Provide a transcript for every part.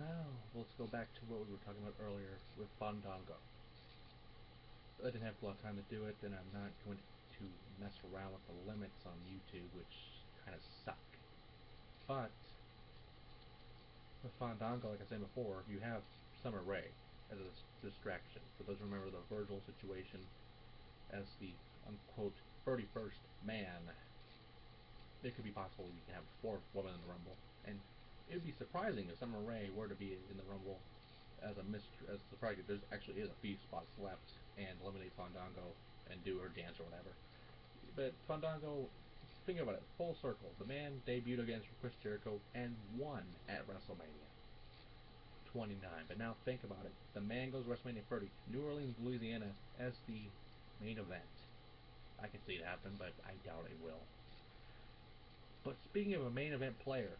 Now, let's go back to what we were talking about earlier with Fandango. I didn't have a lot of time to do it, and I'm not going to mess around with the limits on YouTube, which kind of suck. But with Fandango, like I said before, you have Summer Rae as a distraction. For those who remember the Virgil situation as the unquote 31st man, it could be possible you can have a fourth woman in the Rumble, and it would be surprising if Summer Rae were to be in the Rumble as a as surprising. There actually is a few spots left, and eliminate Fandango and do her dance or whatever. But Fandango, think about it, full circle. The man debuted against Chris Jericho and won at WrestleMania 29. But now think about it. The man goes WrestleMania 30, New Orleans, Louisiana, as the main event. I can see it happen, but I doubt it will. But speaking of a main event player,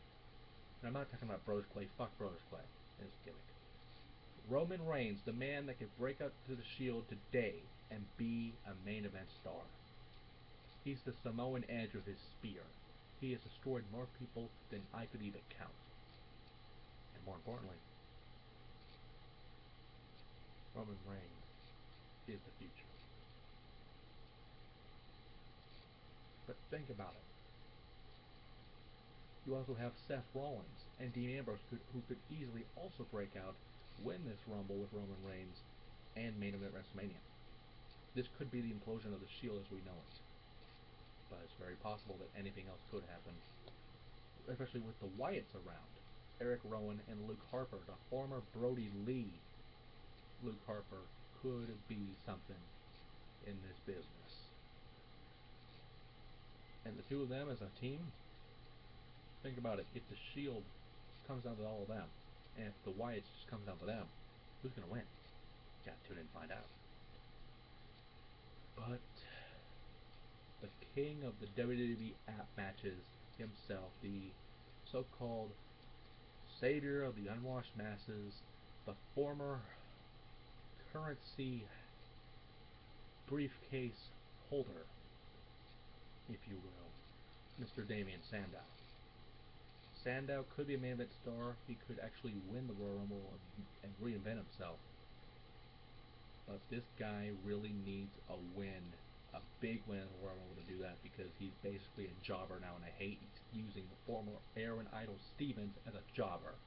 and I'm not talking about Bros Clay, fuck Bros Clay, his gimmick. Roman Reigns, the man that could break out to the Shield today and be a main event star. He's the Samoan Edge with his spear. He has destroyed more people than I could even count. And more importantly, Roman Reigns is the future. But think about it. You also have Seth Rollins and Dean Ambrose who could easily also break out, win this Rumble with Roman Reigns, and main event WrestleMania. This could be the implosion of the Shield as we know it. But it's very possible that anything else could happen, especially with the Wyatts around. Eric Rowan and Luke Harper, the former Brody Lee. Luke Harper could be something in this business. And the two of them as a team, think about it. If the Shield comes down to all of them, and if the Wyatts just comes down to them, who's going to win? Gotta tune in and find out. But the king of the WWE app matches himself, the so-called savior of the unwashed masses, the former currency briefcase holder, if you will, Mr. Damien Sandow. Sandow could be a main event star. He could actually win the Royal Rumble and reinvent himself. But this guy really needs a win, a big win in the Royal Rumble to do that, because he's basically a jobber now, and I hate using the former Aaron Idol Stevens as a jobber.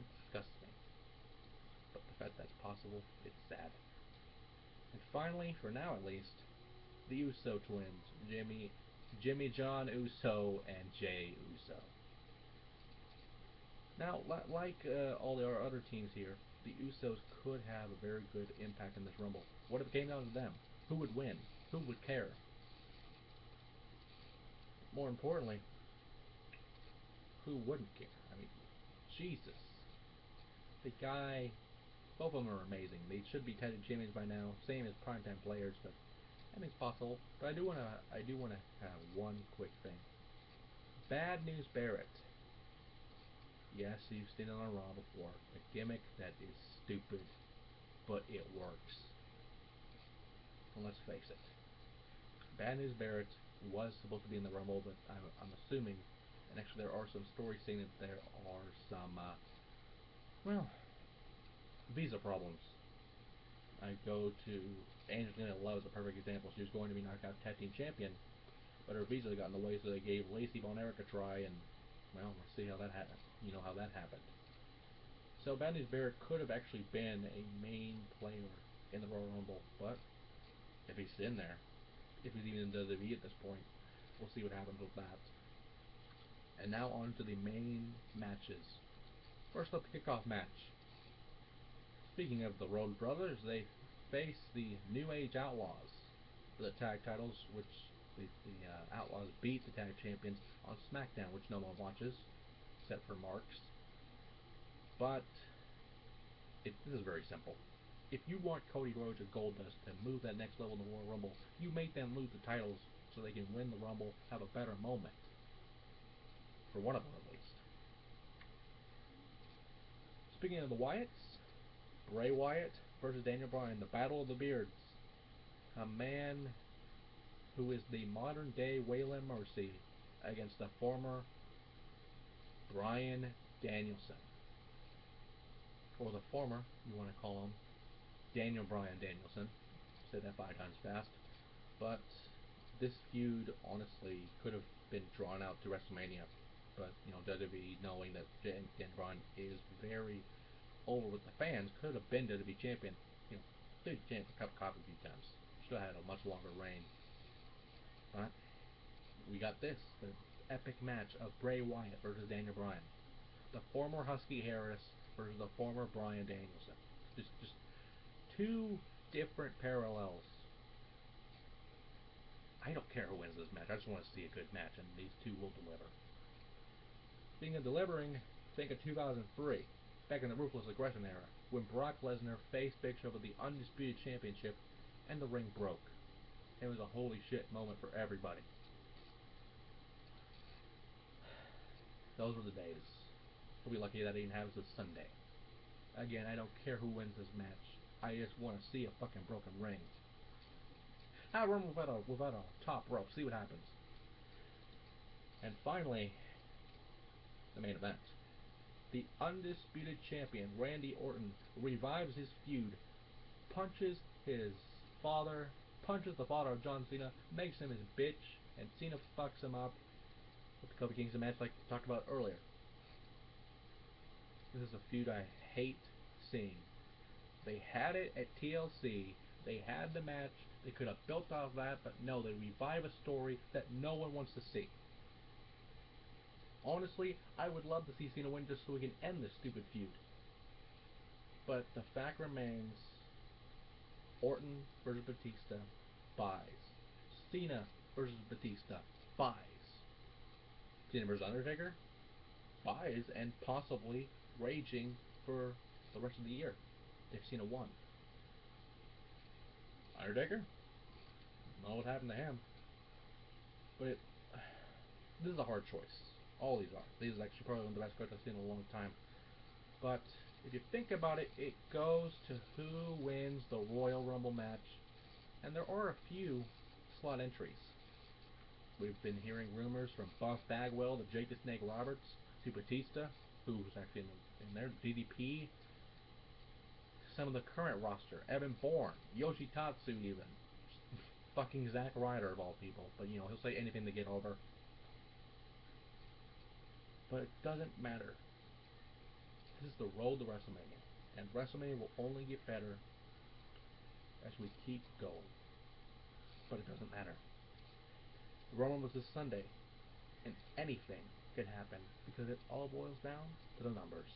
It disgusts me. But the fact that's possible, it's sad. And finally, for now at least, the Uso twins, Jimmy John Uso and Jey Uso. Now, like all the other teams here, the Usos could have a very good impact in this Rumble. What if it came down to them? Who would win? Who would care? More importantly, who wouldn't care? I mean, Jesus. The guy, both of them are amazing. They should be tag champions by now, same as primetime players, but anything's possible. But I do wanna have one quick thing. Bad News Barrett. Yes, you've seen it on Raw before. A gimmick that is stupid, but it works. And let's face it. Bad News Barrett was supposed to be in the Rumble, but I'm assuming, and actually there are some stories saying that there are some, visa problems. I go to Angelina Love as a perfect example. She was going to be Knockout Tag Team Champion, but her visa got in the way, so they gave Lacey Von Erich a try, and well, we'll see how that happened. You know how that happened. So Bad News Barrett could have actually been a main player in the Royal Rumble, but if he's in there, if he's even in WWE at this point, we'll see what happens with that. And now on to the main matches. First up, the kickoff match. Speaking of the Road Brothers, they face the New Age Outlaws for the tag titles, which the Outlaws beat the tag champions on SmackDown, which no one watches, except for Marks. But this is very simple. If you want Cody Rhodes or Goldust to move that next level in the Royal Rumble, you make them lose the titles so they can win the Rumble, have a better moment. For one of them, at least. Speaking of the Wyatts, Bray Wyatt versus Daniel Bryan, the Battle of the Beards. A man who is the modern day Waylon Mercy against the former Bryan Danielson. or the former, you want to call him, Daniel Bryan Danielson. Say that 5 times fast. But this feud honestly could have been drawn out to WrestleMania. But, WWE, knowing that Daniel Bryan is very over with the fans, could have been WWE champion. Big champ for Cup Cop a few times. Should have had a much longer reign. But we got this, the epic match of Bray Wyatt versus Daniel Bryan. The former Husky Harris versus the former Bryan Danielson. Just two different parallels. I don't care who wins this match. I just want to see a good match, and these two will deliver. Speaking of delivering, think of 2003, back in the Ruthless Aggression era, when Brock Lesnar faced Big Show for the Undisputed Championship, and the ring broke. It was a holy shit moment for everybody. Those were the days. We'll be lucky that even happens this Sunday. Again, I don't care who wins this match. I just want to see a fucking broken ring. Have a run without a top rope. See what happens. And finally, the main event. The Undisputed Champion, Randy Orton, revives his feud, punches his father, punches the father of John Cena, makes him his bitch, and Cena fucks him up with the Kofi Kingston match like we talked about earlier. This is a feud I hate seeing. They had it at TLC, they had the match, they could have built off that, but no, they revive a story that no one wants to see. Honestly, I would love to see Cena win just so we can end this stupid feud. But the fact remains, Orton versus Batista buys. Cena versus Batista buys. Cena versus Undertaker buys, and possibly raging for the rest of the year if Cena won. Undertaker? I don't know what happened to him. But this is a hard choice. All these are. These is actually probably one of the best cards I've seen in a long time. But if you think about it, it goes to who wins the Royal Rumble match. And there are a few slot entries. We've been hearing rumors from Buff Bagwell to Jake the Snake Roberts to Batista, who's actually in there, DDP. Some of the current roster, Evan Bourne, Yoshitatsu even. Fucking Zack Ryder of all people. But he'll say anything to get over. But it doesn't matter. This is the road to WrestleMania. And WrestleMania will only get better as we keep going. But it doesn't matter. The Royal Rumble is this Sunday. And anything could happen because it all boils down to the numbers.